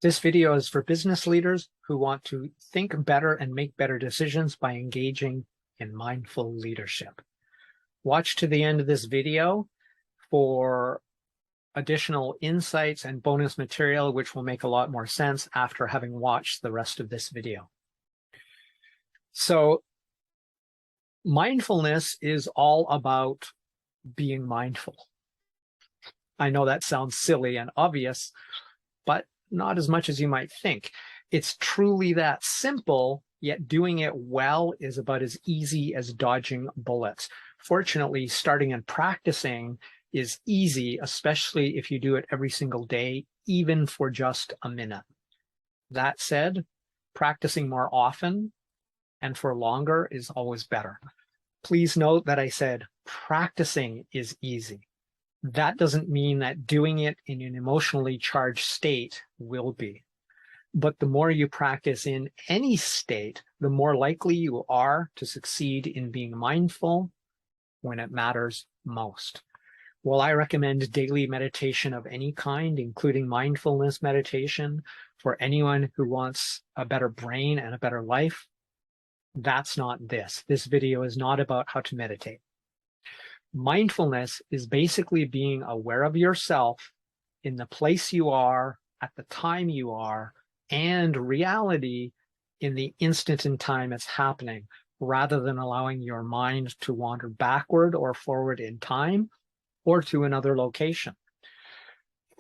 This video is for business leaders who want to think better and make better decisions by engaging in mindful leadership. Watch to the end of this video for additional insights and bonus material, which will make a lot more sense after having watched the rest of this video. So, mindfulness is all about being mindful. I know that sounds silly and obvious, but not as much as you might think. It's truly that simple, yet doing it well is about as easy as dodging bullets. Fortunately, starting and practicing is easy, especially if you do it every single day, even for just a minute. That said, practicing more often and for longer is always better. Please note that I said practicing is easy. That doesn't mean that doing it in an emotionally charged state will be. But the more you practice in any state, the more likely you are to succeed in being mindful when it matters most. While I recommend daily meditation of any kind, including mindfulness meditation, for anyone who wants a better brain and a better life, that's not this. This video is not about how to meditate. Mindfulness is basically being aware of yourself in the place you are, at the time you are, and reality in the instant in time it's happening, rather than allowing your mind to wander backward or forward in time or to another location.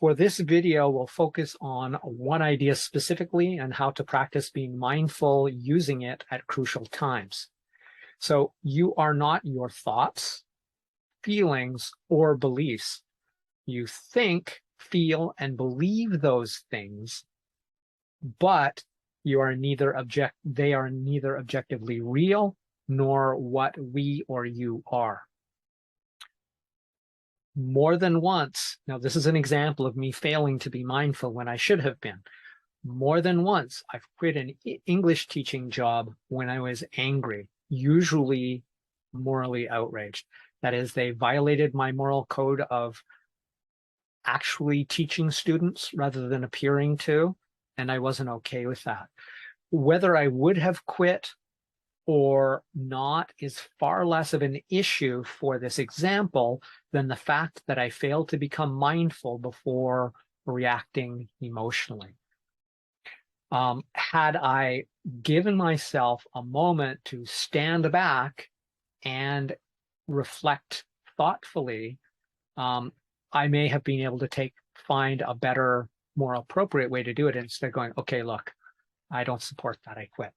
For this video, we'll focus on one idea specifically and how to practice being mindful using it at crucial times. So you are not your thoughts, feelings, or beliefs. You think, feel, and believe those things, but they are neither objectively real nor what we or you are. More than once, now this is an example of me failing to be mindful when I should have been. More than once, I've quit an English teaching job when I was angry, usually morally outraged. That is, they violated my moral code of actually teaching students rather than appearing to, and I wasn't okay with that. Whether I would have quit or not is far less of an issue for this example than the fact that I failed to become mindful before reacting emotionally. Had I given myself a moment to stand back and reflect thoughtfully, I may have been able to find a better, more appropriate way to do it instead of going, okay, look, I don't support that, I quit.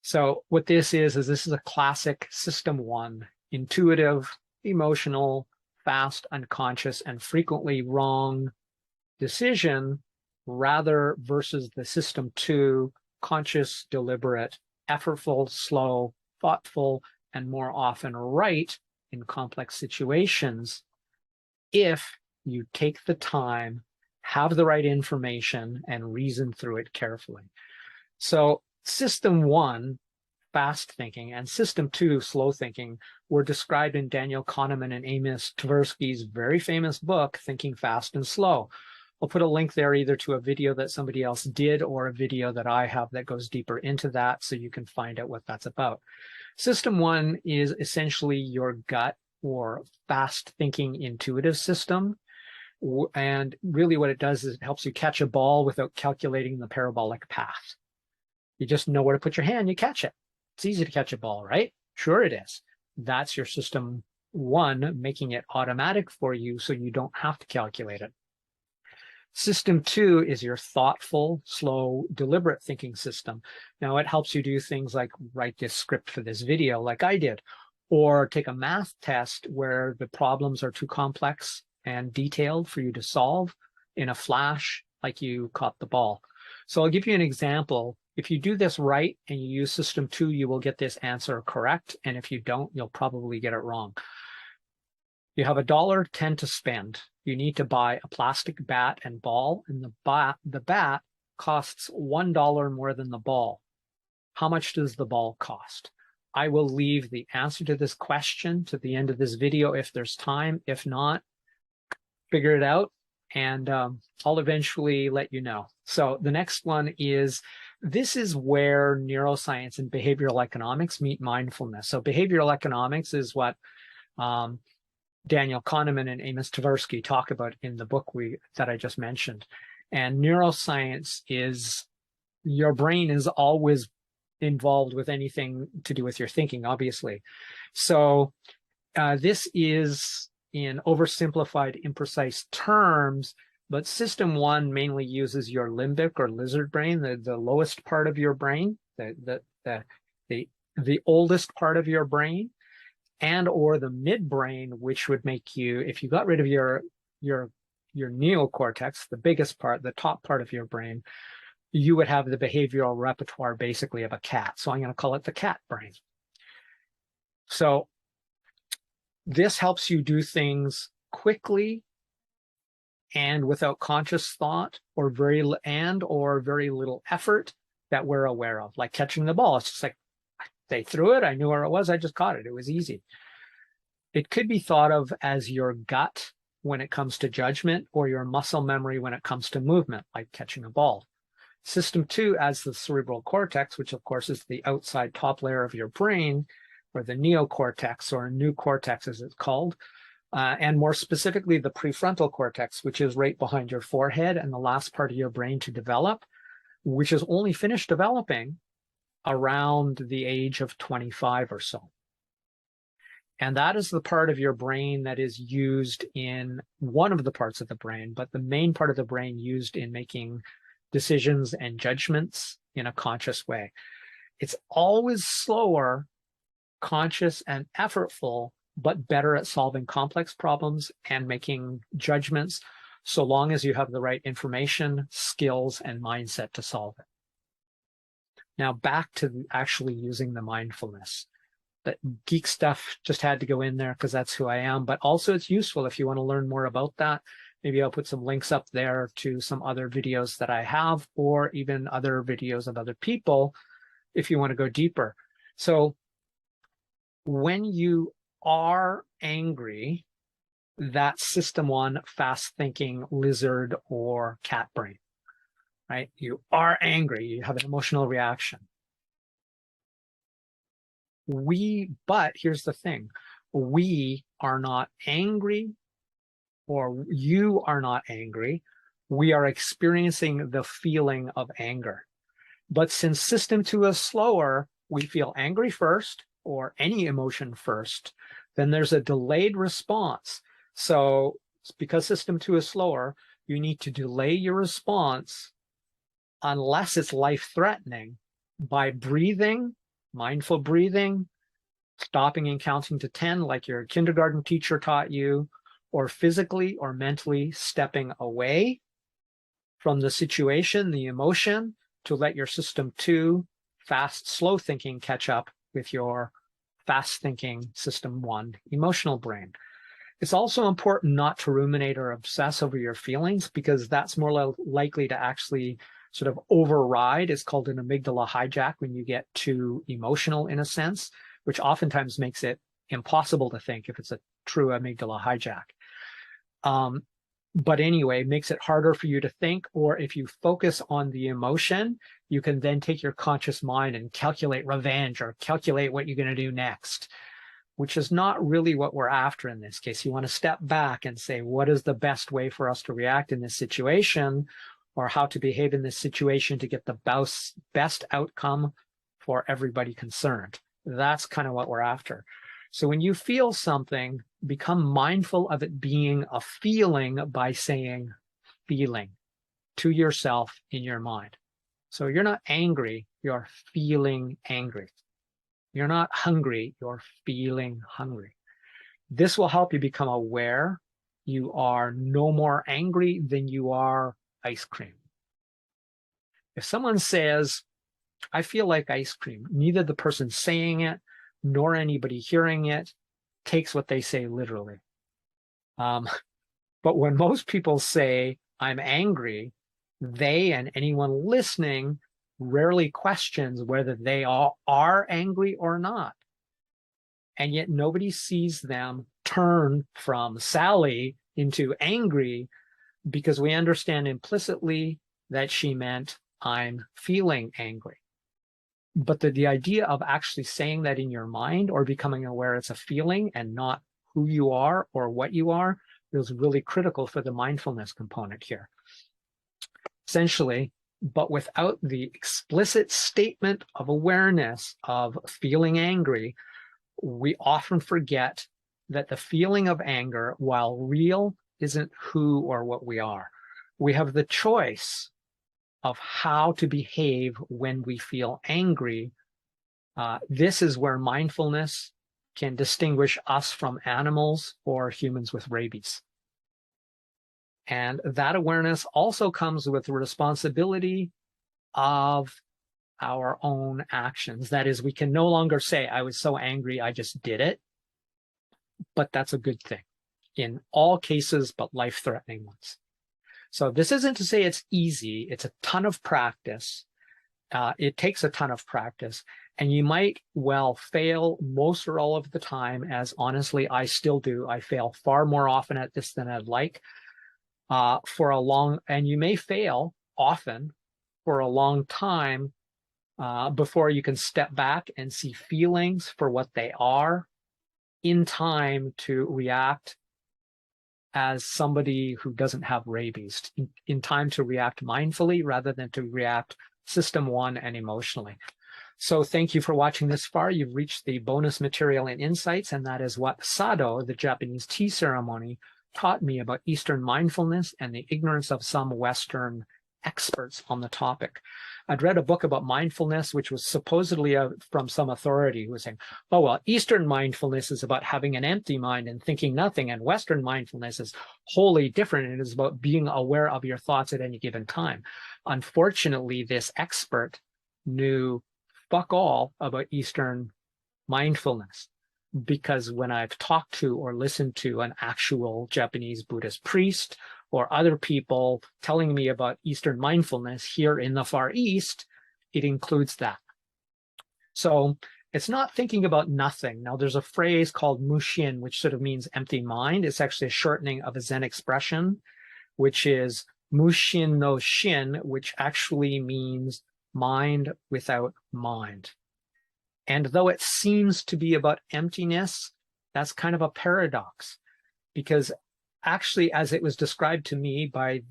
So what this is this is a classic system 1, intuitive, emotional, fast, unconscious, and frequently wrong decision, rather versus the system 2, conscious, deliberate, effortful, slow, thoughtful, and more often right in complex situations if you take the time, have the right information, and reason through it carefully. So System 1, fast thinking, and System 2, slow thinking, were described in Daniel Kahneman and Amos Tversky's very famous book, Thinking Fast and Slow. I'll put a link there either to a video that somebody else did or a video that I have that goes deeper into that so you can find out what that's about. System 1 is essentially your gut or fast thinking intuitive system. And really what it does is it helps you catch a ball without calculating the parabolic path. You just know where to put your hand, you catch it. It's easy to catch a ball, right? Sure it is. That's your System 1, making it automatic for you so you don't have to calculate it. System 2 is your thoughtful, slow, deliberate thinking system. Now it helps you do things like write this script for this video like I did, or take a math test where the problems are too complex and detailed for you to solve in a flash like you caught the ball. So I'll give you an example. If you do this right and you use System 2, you will get this answer correct. And if you don't, you'll probably get it wrong. You have $1.10 to spend. You need to buy a plastic bat and ball, and the bat costs $1 more than the ball. How much does the ball cost? I will leave the answer to this question to the end of this video if there's time. If not, figure it out. and I'll eventually let you know. So the next one is, this is where neuroscience and behavioral economics meet mindfulness. So behavioral economics is what Daniel Kahneman and Amos Tversky talk about in the book that I just mentioned. And neuroscience is, your brain is always involved with anything to do with your thinking, obviously. So this is, in oversimplified, imprecise terms, but system one mainly uses your limbic or lizard brain, the lowest part of your brain, the oldest part of your brain, and or the midbrain, which would make you, if you got rid of your neocortex, the biggest part, the top part of your brain, you would have the behavioral repertoire basically of a cat. So I'm going to call it the cat brain. So this helps you do things quickly and without conscious thought or very little effort that we're aware of, like catching the ball. It's just like, they threw it, I knew where it was, I just caught it. It was easy. It could be thought of as your gut when it comes to judgment, or your muscle memory when it comes to movement, like catching a ball. System two as the cerebral cortex, which of course is the outside top layer of your brain, or the neocortex, or new cortex as it's called, and more specifically the prefrontal cortex, which is right behind your forehead and the last part of your brain to develop, which is only finished developing around the age of 25 or so. And that is the part of your brain that is used in one of the parts of the brain, but the main part of the brain used in making decisions and judgments in a conscious way. It's always slower, conscious, and effortful, but better at solving complex problems and making judgments, so long as you have the right information, skills, and mindset to solve it. Now back to actually using the mindfulness. That geek stuff just had to go in there because that's who I am, but also it's useful if you want to learn more about that. Maybe I'll put some links up there to some other videos that I have, or even other videos of other people if you want to go deeper. So when you are angry, that's system one, fast thinking lizard or cat brain, right? You are angry, you have an emotional reaction. But here's the thing, we are not angry, or you are not angry. We are experiencing the feeling of anger. But since system two is slower, we feel angry first, or any emotion first, then there's a delayed response. So because system two is slower, you need to delay your response unless it's life-threatening by breathing, mindful breathing, stopping and counting to 10 like your kindergarten teacher taught you, or physically or mentally stepping away from the situation, the emotion, to let your system two, fast, slow thinking, catch up with your fast thinking system one, emotional brain. It's also important not to ruminate or obsess over your feelings, because that's more likely to actually sort of override. It's called an amygdala hijack when you get too emotional in a sense, which oftentimes makes it impossible to think if it's a true amygdala hijack. But anyway, it makes it harder for you to think, or if you focus on the emotion, you can then take your conscious mind and calculate revenge or calculate what you're going to do next, which is not really what we're after in this case. You want to step back and say, what is the best way for us to react in this situation, or how to behave in this situation to get the best outcome for everybody concerned. That's kind of what we're after. So when you feel something, become mindful of it being a feeling by saying feeling to yourself in your mind. So you're not angry, you're feeling angry. You're not hungry, you're feeling hungry. This will help you become aware. You are no more angry than you are ice cream. If someone says, I feel like ice cream, neither the person saying it nor anybody hearing it takes what they say literally. But when most people say, I'm angry, they and anyone listening rarely questions whether they are angry or not. And yet nobody sees them turn from Sally into angry because we understand implicitly that she meant I'm feeling angry. But the idea of actually saying that in your mind or becoming aware it's a feeling and not who you are or what you are is really critical for the mindfulness component here. Essentially, but without the explicit statement of awareness of feeling angry, we often forget that the feeling of anger, while real, isn't who or what we are. We have the choice of how to behave when we feel angry. This is where mindfulness can distinguish us from animals or humans with rabies. And that awareness also comes with the responsibility of our own actions. That is, we can no longer say, I was so angry, I just did it. But that's a good thing in all cases, but life-threatening ones. So this isn't to say it's easy. It's a ton of practice. It takes a ton of practice, and you might well fail most or all of the time, as honestly I still do. I fail far more often at this than I'd like. And you may fail often for a long time before you can step back and see feelings for what they are in time to react as somebody who doesn't have rabies, in time to react mindfully rather than to react system one and emotionally. So thank you for watching this far. You've reached the bonus material and insights, and that is what Sado, the Japanese tea ceremony, taught me about Eastern mindfulness and the ignorance of some Western experts on the topic. I'd read a book about mindfulness, which was supposedly from some authority who was saying, oh, well, Eastern mindfulness is about having an empty mind and thinking nothing, and Western mindfulness is wholly different. It is about being aware of your thoughts at any given time. Unfortunately, this expert knew fuck all about Eastern mindfulness, because when I've talked to or listened to an actual Japanese Buddhist priest or other people telling me about Eastern mindfulness here in the Far East, it includes that. So it's not thinking about nothing. Now, there's a phrase called mushin, which sort of means empty mind. It's actually a shortening of a Zen expression, which is mushin no shin, which actually means mind without mind. And though it seems to be about emptiness, that's kind of a paradox, because actually, as it was described to me by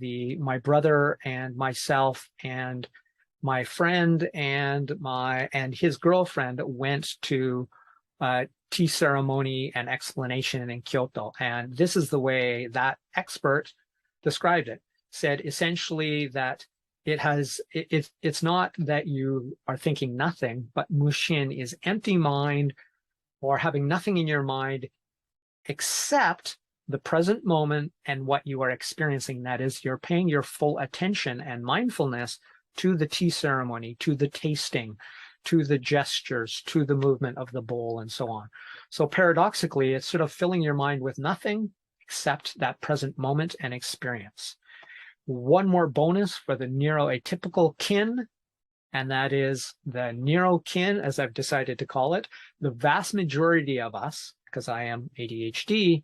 my brother and myself and my friend and his girlfriend went to a tea ceremony and explanation in Kyoto. And this is the way that expert described it. Said essentially that it's not that you are thinking nothing, but mushin is empty mind or having nothing in your mind except the present moment and what you are experiencing. That is, you're paying your full attention and mindfulness to the tea ceremony, to the tasting, to the gestures, to the movement of the bowl, and so on. So paradoxically, it's sort of filling your mind with nothing except that present moment and experience. One more bonus for the neuroatypical kin, and that is the neurokin, as I've decided to call it. The vast majority of us, because I am ADHD,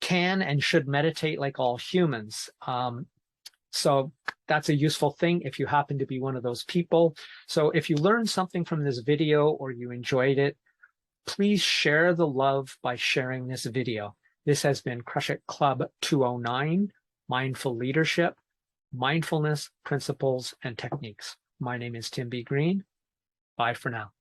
can and should meditate like all humans. So that's a useful thing if you happen to be one of those people. So if you learned something from this video or you enjoyed it, please share the love by sharing this video. This has been Crush It Club 209, Mindful Leadership, Mindfulness Principles and Techniques. My name is Tim B. Green. Bye for now.